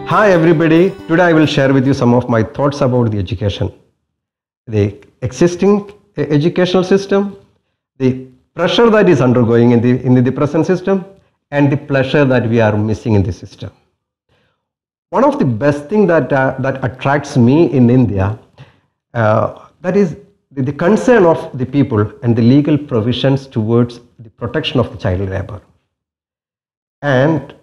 Hi everybody, today I will share with you some of my thoughts about the education. The existing educational system, the pressure that is undergoing in the present system, and the pleasure that we are missing in the system. One of the best things that attracts me in India, that is the concern of the people and the legal provisions towards the protection of the child labor. And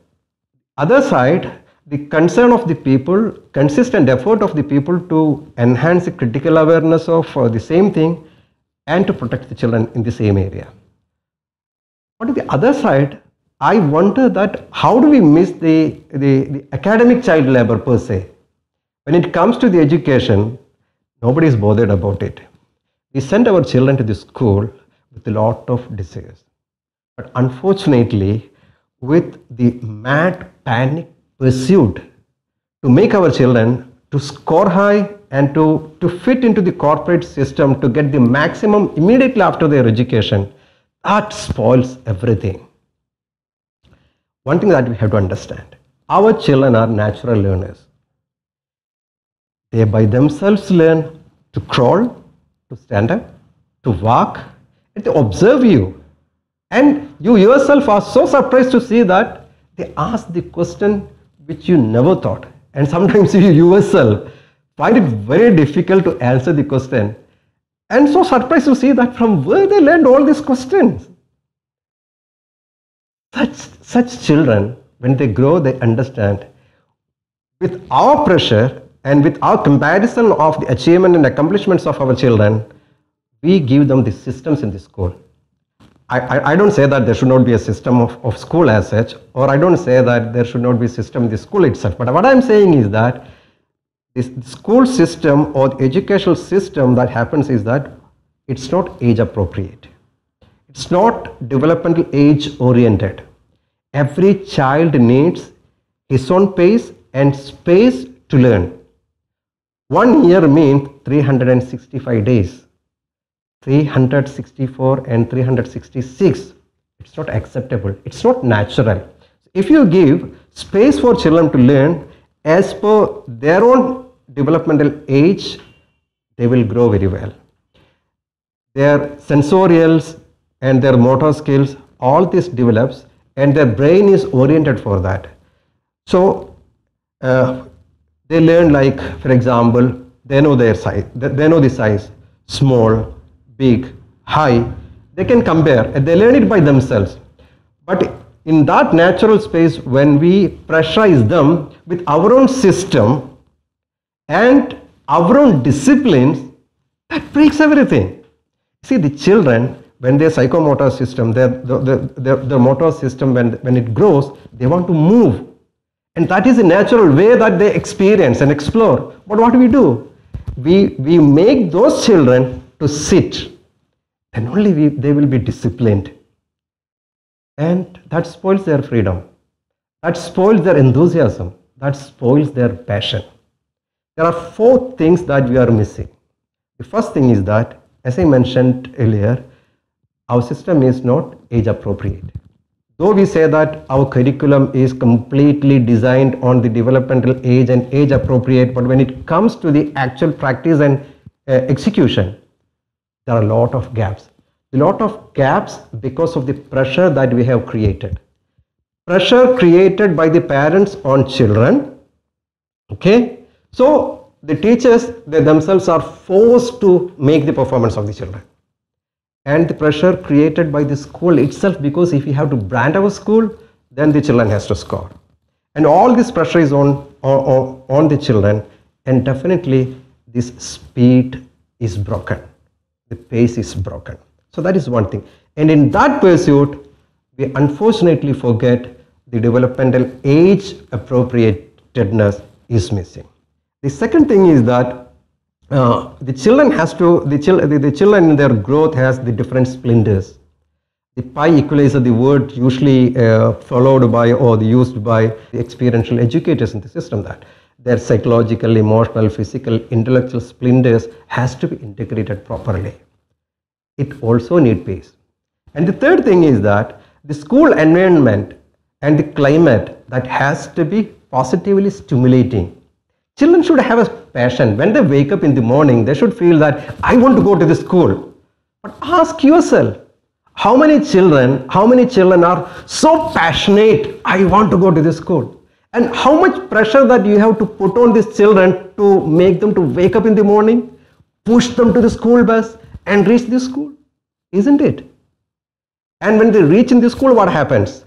other side, the concern of the people, consistent effort of the people to enhance the critical awareness of the same thing and to protect the children in the same area. But on the other side, I wonder that how do we miss the academic child labor per se? When it comes to the education, nobody is bothered about it. We send our children to the school with a lot of desires. But unfortunately, with the mad panic pursuit to make our children to score high and to fit into the corporate system to get the maximum immediately after their education, that spoils everything. One thing that we have to understand, our children are natural learners. They by themselves learn to crawl, to stand up, to walk, and to observe you. And you yourself are so surprised to see that they ask the question which you never thought, and sometimes you yourself find it very difficult to answer the question, and so surprised to see that from where they learned all these questions. Such children, when they grow, they understand with our pressure and with our comparison of the achievement and accomplishments of our children, we give them the systems in the school. I don't say that there should not be a system of school as such, or I don't say that there should not be a system in the school itself. But what I'm saying is that this school system or the educational system that happens is that it's not age appropriate. It's not developmental age oriented. Every child needs his own pace and space to learn. 1 year means 365 days. 364 and 366, it's not acceptable, it's not natural. If you give space for children to learn as per their own developmental age, they will grow very well. Their sensorials and their motor skills, all this develops, and their brain is oriented for that. So they learn, like for example, they know their size, they know the size, small, big, high, they can compare and they learn it by themselves. But in that natural space, when we pressurize them with our own system and our own disciplines, that breaks everything. See, the children, when their psychomotor system, their motor system, when it grows, they want to move. And that is a natural way that they experience and explore. But what do? We make those children to sit, and only they will be disciplined. And that spoils their freedom. That spoils their enthusiasm. That spoils their passion. There are 4 things that we are missing. The first thing is that, as I mentioned earlier, our system is not age appropriate. Though we say that our curriculum is completely designed on the developmental age and age appropriate, but when it comes to the actual practice and execution, there are a lot of gaps. A lot of gaps because of the pressure that we have created. Pressure created by the parents on children. Okay? So the teachers, they themselves are forced to make the performance of the children. And the pressure created by the school itself, because if we have to brand our school, then the children has to score. And all this pressure is on the children, and definitely this speed is broken. The pace is broken. So that is one thing. And in that pursuit, we unfortunately forget the developmental age appropriatedness is missing. The second thing is that the children in their growth has the different splinters. The pi equalizer, the word usually followed by or used by the experiential educators in the system, that their psychological, emotional, physical, intellectual splinters has to be integrated properly. It also needs pace. And the third thing is that the school environment and the climate that has to be positively stimulating. Children should have a passion. When they wake up in the morning, they should feel that I want to go to the school. But ask yourself, how many children are so passionate, I want to go to the school? And how much pressure that you have to put on these children to make them to wake up in the morning, push them to the school bus and reach the school, isn't it? And when they reach in the school, what happens?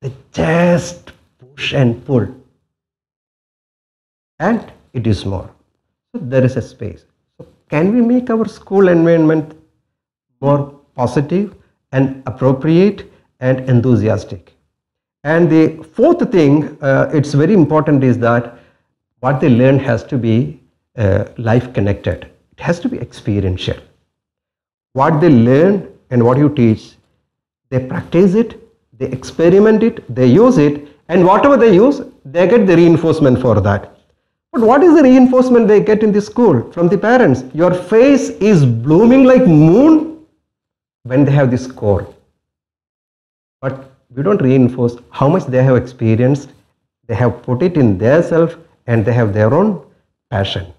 They just push and pull. And it is more. So there is a space. So can we make our school environment more positive and appropriate and enthusiastic? And the fourth thing, it's very important, is that what they learn has to be life connected. It has to be experiential. What they learn and what you teach, they practice it, they experiment it, they use it, and whatever they use, they get the reinforcement for that. But what is the reinforcement they get in the school from the parents? Your face is blooming like moon when they have this score. But we don't reinforce how much they have experienced, they have put it in their self, and they have their own passion.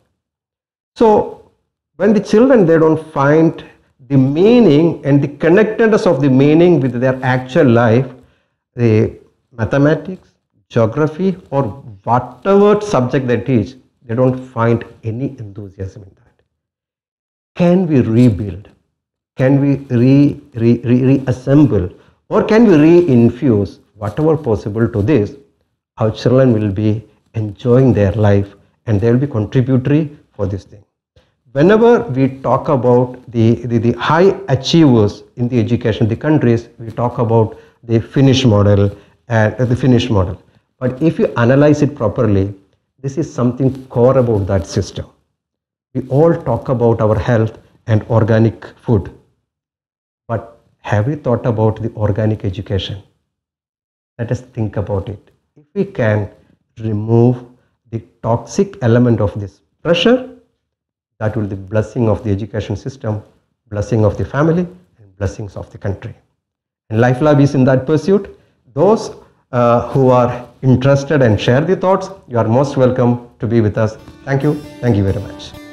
So when the children, they don't find the meaning and the connectedness of the meaning with their actual life, the mathematics, geography, or whatever subject they teach, they don't find any enthusiasm in that. Can we rebuild? Can we reassemble? Or can we re-infuse whatever possible to this? Our children will be enjoying their life and they will be contributory for this thing. Whenever we talk about the high achievers in the education, the countries, we talk about the Finnish model and the Finnish model. But if you analyze it properly, this is something core about that system. We all talk about our health and organic food. But have we thought about the organic education? Let us think about it. If we can remove the toxic element of this pressure, that will be the blessing of the education system, blessing of the family, and blessings of the country. And Lifelab is in that pursuit. Those who are interested and share the thoughts, you are most welcome to be with us. Thank you. Thank you very much.